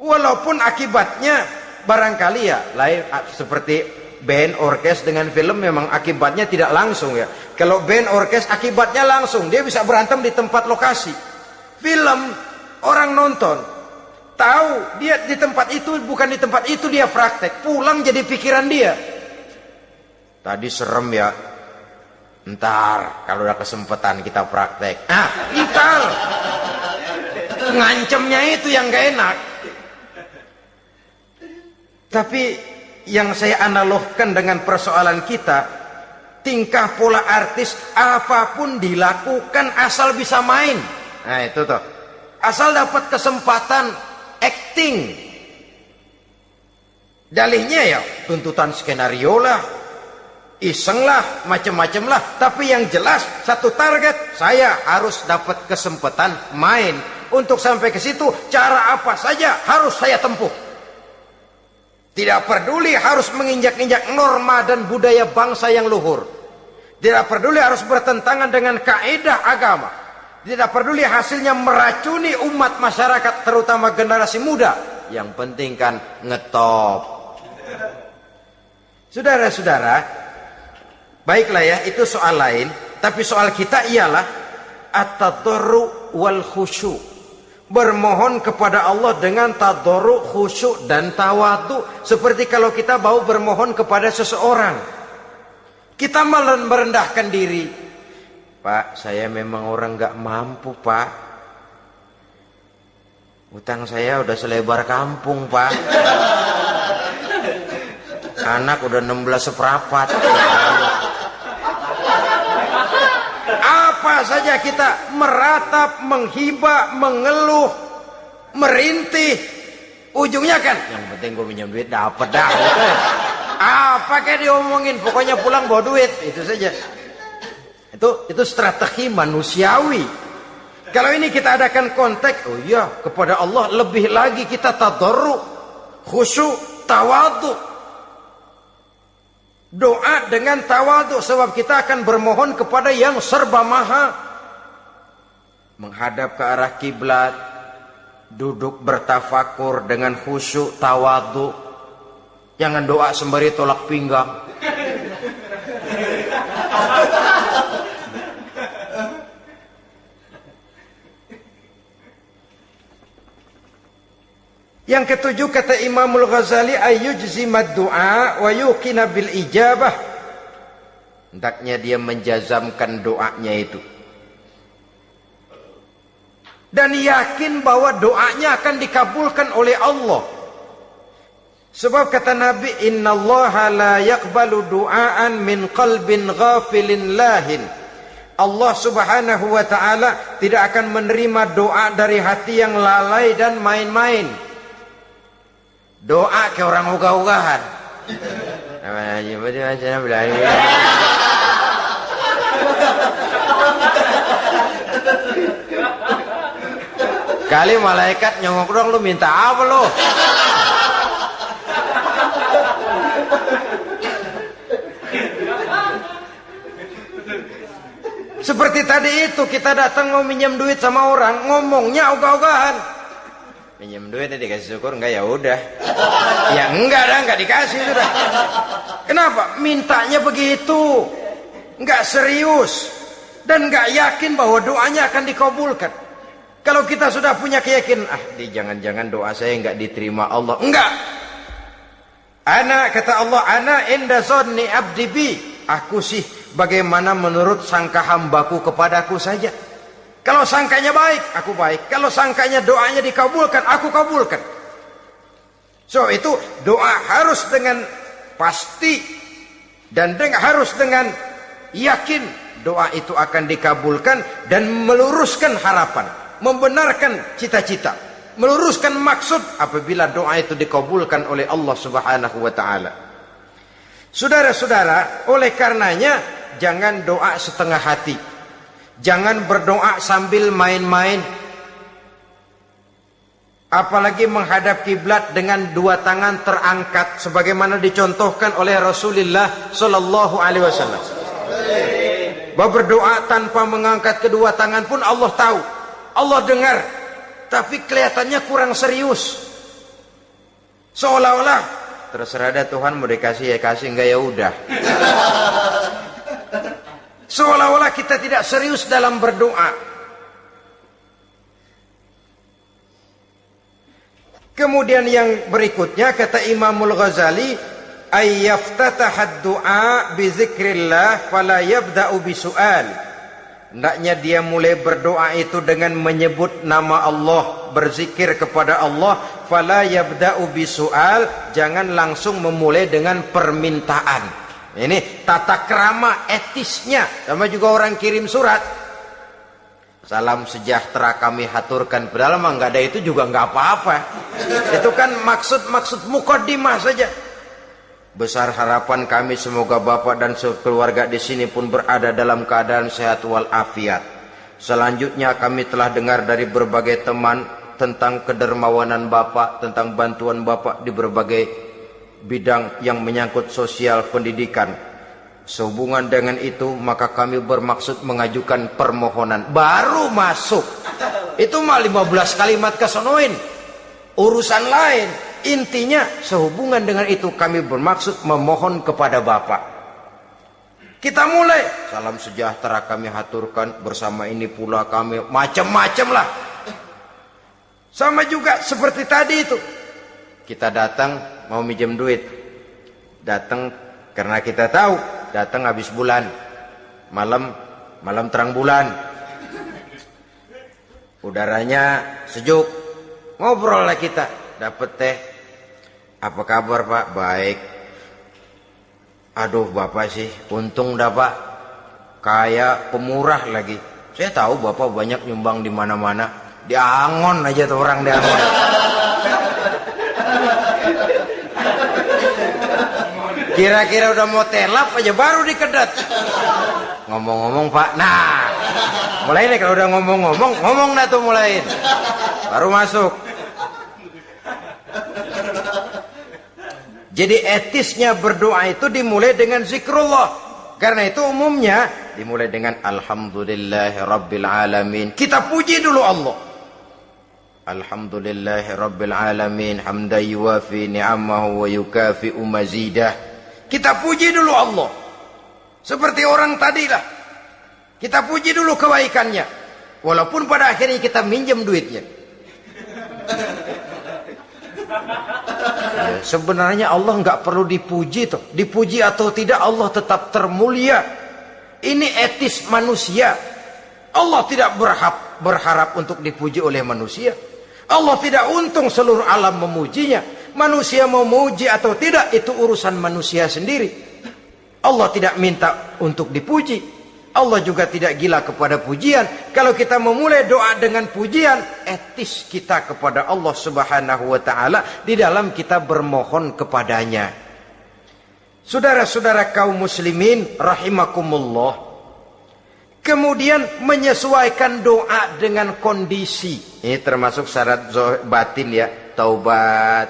Walaupun akibatnya barangkali ya lain, seperti band orkes dengan film memang akibatnya tidak langsung ya. Kalau band orkes akibatnya langsung, dia bisa berantem di tempat lokasi. Film orang nonton tahu dia di tempat itu, bukan di tempat itu dia praktek, pulang jadi pikiran dia, tadi serem ya, ntar kalau udah kesempatan kita praktek. Ntar ngancemnya itu yang gak enak. Tapi yang saya analogkan dengan persoalan kita, tingkah pola artis apapun dilakukan asal bisa main. Nah itu tuh, asal dapat kesempatan acting. Dalihnya ya tuntutan skenario lah. iseng lah, macem-macem lah. Tapi yang jelas satu target, saya harus dapat kesempatan main. Untuk sampai ke situ, cara apa saja harus saya tempuh. Tidak peduli harus menginjak-injak norma dan budaya bangsa yang luhur. Tidak peduli harus bertentangan dengan kaidah agama. Tidak peduli hasilnya meracuni umat masyarakat, terutama generasi muda. Yang penting kan ngetop. Saudara-saudara, baiklah ya, itu soal lain. Tapi soal kita ialah at-tadarru wal khusyu'. Bermohon kepada Allah dengan tadarru, khusyuk dan tawadhu. Seperti kalau kita mau bermohon kepada seseorang, kita merendahkan diri. Pak, saya memang orang gak mampu, Pak. Utang saya udah selebar kampung, Pak. Anak udah 16 seperempat. Apa saja kita meratap, menghibah, mengeluh, merintih, ujungnya kan yang penting gue minjem duit dapat dah gitu. Apa kayak diomongin, pokoknya pulang bawa duit, itu saja. Itu strategi manusiawi. Kalau ini kita adakan konteks, oh iya, kepada Allah lebih lagi kita tadarru, khusyuk, tawadhu. Doa dengan tawadhu, sebab kita akan bermohon kepada yang serba maha. Menghadap ke arah kiblat, duduk bertafakur dengan khusyuk, tawadhu. Jangan doa sembari tolak pinggang. Yang ketujuh, kata Imamul Ghazali, ayyujzimad du'a wa yuqina bil ijabah. Hendaknya dia menjazamkan doanya itu dan yakin bahwa doanya akan dikabulkan oleh Allah. Sebab kata Nabi, innallaha la yaqbalu du'aan min qalbin ghafilin lahin. Allah subhanahu wa ta'ala tidak akan menerima doa dari hati yang lalai dan main-main. Doa ke orang ugah-ugahan. Kali malaikat nyongok dong, lu minta apa lu? Seperti tadi itu, kita datang mau minjem duit sama orang, ngomongnya ogah-ogahan. Minjem duitnya dikasih syukur, enggak ya udah. Ya enggak dah, enggak dikasih sudah. Kenapa? Mintanya begitu. Enggak serius dan enggak yakin bahwa doanya akan dikabulkan. Kalau kita sudah punya keyakinan, jangan-jangan doa saya enggak diterima Allah. Enggak. Kata Allah, ana inda zanni abdi bi. Aku sih bagaimana menurut sangka hambaku kepadaku saja. Kalau sangkanya baik, aku baik. Kalau sangkanya doanya dikabulkan, aku kabulkan. So itu doa harus dengan pasti dan harus dengan yakin doa itu akan dikabulkan dan meluruskan harapan, membenarkan cita-cita, meluruskan maksud apabila doa itu dikabulkan oleh Allah Subhanahu wa taala. Saudara-saudara, oleh karenanya jangan doa setengah hati. Jangan berdoa sambil main-main. Apalagi menghadap kiblat dengan dua tangan terangkat sebagaimana dicontohkan oleh Rasulullah sallallahu alaihi wasallam. Bahwa berdoa tanpa mengangkat kedua tangan pun Allah tahu, Allah dengar, tapi kelihatannya kurang serius. Seolah-olah terserah dah Tuhan, mau dikasih ya kasih, enggak ya udah. Seolah-olah kita tidak serius dalam berdoa. Kemudian yang berikutnya kata Imamul Ghazali, ayyaftatahad du'a bi zikrillah fala yabda'u bi su'al. Hendaknya dia mulai berdoa itu dengan menyebut nama Allah, berzikir kepada Allah, fala yabda'u bi su'al, jangan langsung memulai dengan permintaan. Ini tata krama etisnya. Sama juga orang kirim surat, salam sejahtera kami haturkan, padahal mah nggak ada itu juga nggak apa-apa. Itu kan maksud mukaddimah saja. Besar harapan kami semoga Bapak dan sekeluarga di sini pun berada dalam keadaan sehat walafiat. Selanjutnya kami telah dengar dari berbagai teman tentang kedermawanan Bapak, tentang bantuan Bapak di berbagai bidang yang menyangkut sosial pendidikan. Sehubungan dengan itu maka kami bermaksud mengajukan permohonan. Baru masuk itu mah 15 kalimat kesonoin, urusan lain. Intinya sehubungan dengan itu kami bermaksud memohon kepada Bapak. Kita mulai. Salam sejahtera kami haturkan, bersama ini pula kami macam-macam lah. Sama juga seperti tadi itu. Kita datang mau minjem duit. Datang karena kita tahu datang habis bulan. Malam terang bulan. Udaranya sejuk. Ngobrol lah kita. Dapat teh. Apa kabar Pak? Baik. Aduh Bapak sih untung dah Pak. Kayak pemurah lagi. Saya tahu Bapak banyak nyumbang di mana-mana. Di Angon aja tuh orang di Angon. Kira-kira udah mau telap aja baru dikedat. Ngomong-ngomong Pak. Nah. Mulai nih kalau udah ngomong-ngomong. Ngomong dah tuh mulain. Baru masuk. Jadi etisnya berdoa itu dimulai dengan zikrullah. Karena itu umumnya dimulai dengan Alhamdulillahirabbil alamin. Kita puji dulu Allah. Alhamdulillahirabbil alamin hamdan yuwafi ni'amahu wa yukafi'u mazidah. Kita puji dulu Allah. Seperti orang tadilah. Kita puji dulu kebaikannya. Walaupun pada akhirnya kita minjem duitnya. Ya, sebenarnya Allah nggak perlu dipuji toh. Dipuji atau tidak Allah tetap termulia. Ini etis manusia. Allah tidak berharap untuk dipuji oleh manusia. Allah tidak untung seluruh alam memujinya. Manusia mau memuji atau tidak itu urusan manusia sendiri. Allah tidak minta untuk dipuji. Allah juga tidak gila kepada pujian. Kalau kita memulai doa dengan pujian, etis kita kepada Allah Subhanahu wa taala di dalam kita bermohon kepadanya. Saudara-saudara kaum muslimin rahimakumullah. Kemudian menyesuaikan doa dengan kondisi. Ini termasuk syarat batin ya, taubat,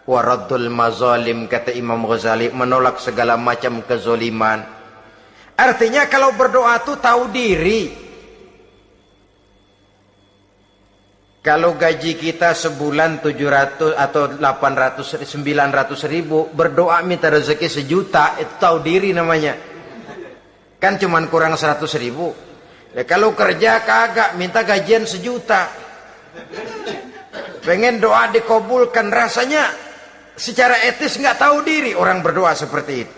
waraddul mazalim kata Imam Ghazali, menolak segala macam kezoliman. Artinya kalau berdoa itu tahu diri. Kalau gaji kita sebulan 700 atau 800 900 ribu, berdoa minta rezeki 1 juta, itu tahu diri namanya. Kan cuman kurang 100 ribu. Ya, kalau kerja kagak minta gajian 1 juta. Pengen doa dikabulkan, rasanya secara etis nggak tahu diri orang berdoa seperti itu.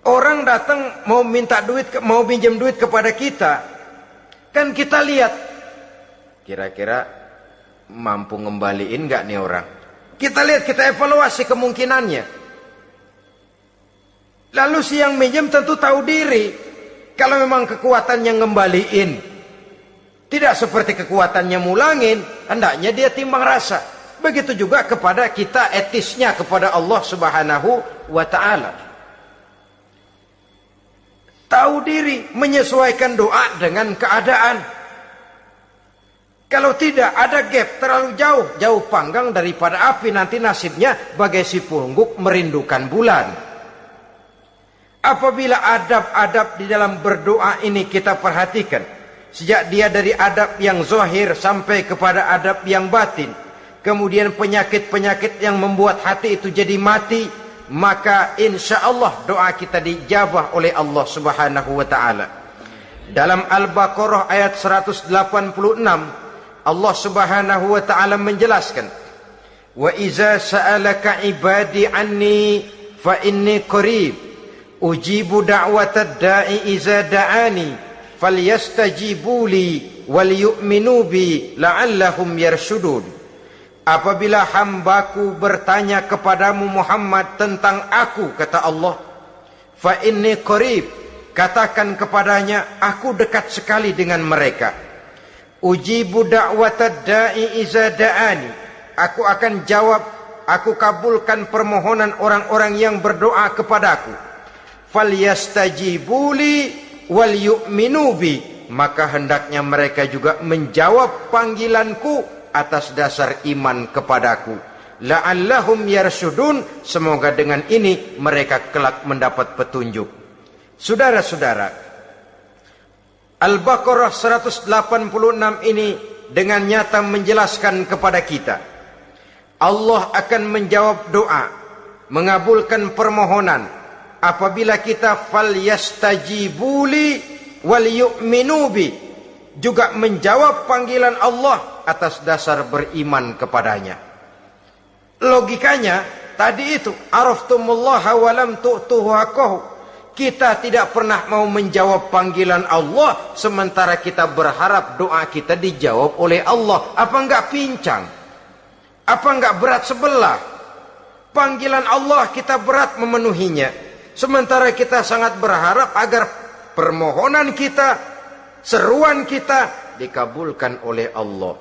Orang datang mau minta duit, mau pinjam duit kepada kita, kan kita lihat kira-kira mampu ngembaliin nggak nih orang. Kita lihat, kita evaluasi kemungkinannya. Lalu si yang minjem tentu tahu diri. Kalau memang kekuatannya ngembaliin tidak seperti kekuatannya mulangin, hendaknya dia timbang rasa. Begitu juga kepada kita etisnya kepada Allah Subhanahu wa taala. Tahu diri, menyesuaikan doa dengan keadaan. Kalau tidak ada gap terlalu jauh panggang daripada api, nanti nasibnya bagai si pungguk merindukan bulan. Apabila adab-adab di dalam berdoa ini kita perhatikan, sejak dia dari adab yang zahir sampai kepada adab yang batin, kemudian penyakit-penyakit yang membuat hati itu jadi mati, maka insya Allah doa kita dijabah oleh Allah Subhanahu wa taala. Dalam Al-Baqarah ayat 186 Allah Subhanahu wa taala menjelaskan, wa iza sa'alaka ibadi anni fa inni qarib ujibu da'watad da'i iza da'ani falyastajibu li wal yu'minu bi la'allahum yarshudun. Apabila hambaku bertanya kepadamu Muhammad tentang aku, kata Allah, fa inni qarib, katakan kepadanya aku dekat sekali dengan mereka. Ujibu da'watad da'i iza da'ani, aku akan jawab aku kabulkan permohonan orang-orang yang berdoa kepadaku. Falyastajibuli wal yu'minu bi, maka hendaknya mereka juga menjawab panggilanku atas dasar iman kepadaku. La'allahum yarsyudun, semoga dengan ini mereka kelak mendapat petunjuk. Saudara-saudara, Al-Baqarah 186 ini dengan nyata menjelaskan kepada kita, Allah akan menjawab doa, mengabulkan permohonan apabila kita falyastajibuli wal yu'minu bi, juga menjawab panggilan Allah atas dasar beriman kepadanya. Logikanya tadi itu, araftumullaha wa lam tu'tuhu haqqahu. Kita tidak pernah mau menjawab panggilan Allah sementara kita berharap doa kita dijawab oleh Allah. Apa enggak pincang? Apa enggak berat sebelah? Panggilan Allah kita berat memenuhinya, sementara kita sangat berharap agar permohonan kita, seruan kita dikabulkan oleh Allah.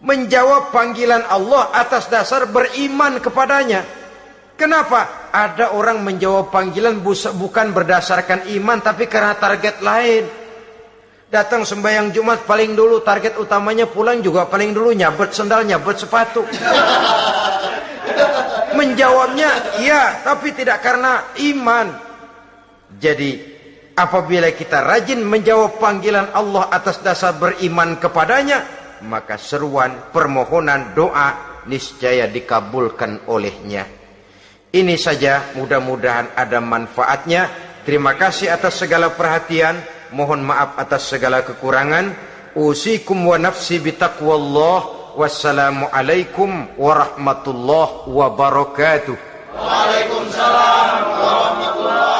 Menjawab panggilan Allah atas dasar beriman kepadanya. Kenapa? Ada orang menjawab panggilan bukan berdasarkan iman, tapi karena target lain. Datang sembahyang Jumat paling dulu, target utamanya pulang juga paling dulu nyabet sendal, nyabet sepatu. Menjawabnya iya, tapi tidak karena iman. Jadi apabila kita rajin menjawab panggilan Allah atas dasar beriman kepadanya, maka seruan, permohonan, doa niscaya dikabulkan olehnya. Ini saja, mudah-mudahan ada manfaatnya. Terima kasih atas segala perhatian. Mohon maaf atas segala kekurangan. Usikum wa nafsi bitaqwallah. Wassalamualaikum warahmatullahi wabarakatuh. Waalaikumsalam warahmatullahi